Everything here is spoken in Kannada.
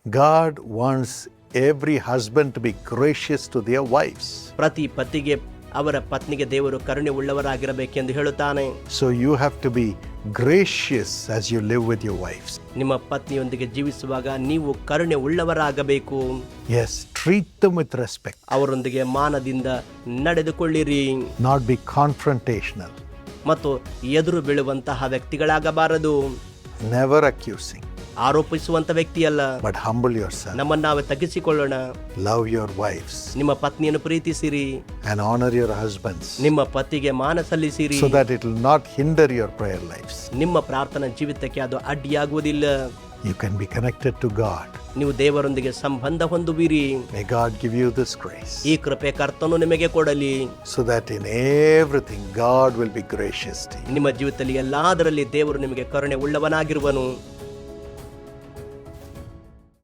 God wants every husband to be gracious to their wives. ಪ್ರತಿ ಪತಿಗೆ ಅವರ ಪತ್ನಿಗೆ ದೇವರು ಕರುಣೆ ಉಳ್ಳವರಾಗಿರಬೇಕೆಂದು ಹೇಳುತ್ತಾನೆ. So you have to be gracious as you live with your wives. ನಿಮ್ಮ ಪತ್ನಿಯೊಂದಿಗೆ ಜೀವಿಸುವಾಗ ನೀವು ಕರುಣೆ ಉಳ್ಳವರಾಗಬೇಕು. Yes, treat them with respect. ಅವರೊಂದಿಗೆ ಮಾನದಿಂದ ನಡೆದುಕೊಳ್ಳಿರಿ. Not be confrontational. ಮತ್ತು ಎದುರು ಬೀಳುವಂತಹ ವ್ಯಕ್ತಿಗಳಾಗಬಾರದು. Never accusing. ಆರೋಪಿಸುವಂತ ವ್ಯಕ್ತಿಯಲ್ಲ, but humble yourself. ನಮ್ಮನ್ನು ನಾವೇ ತಗ್ಗಿಸಿಕೊಳ್ಳೋಣ. Love your wives. ನಿಮ್ಮ ಪತ್ನಿಯನ್ನು ಪ್ರೀತಿಸಿರಿ. And honor your husbands. ನಿಮ್ಮ ಪತಿಗೆ ಮಾನ ಸಲ್ಲಿಸಿರಿ. So that it will not hinder your prayer lives. ನಿಮ್ಮ ಪ್ರಾರ್ಥನಾ ಜೀವಿತಕ್ಕೆ ಅದು ಅಡ್ಡಿಯಾಗುವುದಿಲ್ಲ. You can be connected to God. ನೀವು ದೇವರೊಂದಿಗೆ ಸಂಬಂಧ ಹೊಂದುವಿರಿ. May God give you this grace. ಈ ಕೃಪೆ ಕರ್ತನು ನಿಮಗೆ ಕೊಡಲಿ. So that in everything God will be gracious to you. ನಿಮ್ಮ ಜೀವಿತದಲ್ಲಿ ಎಲ್ಲದರಲ್ಲಿ ದೇವರು ನಿಮಗೆ ಕರುಣೆ ಉಳ್ಳವನಾಗಿರುವನು.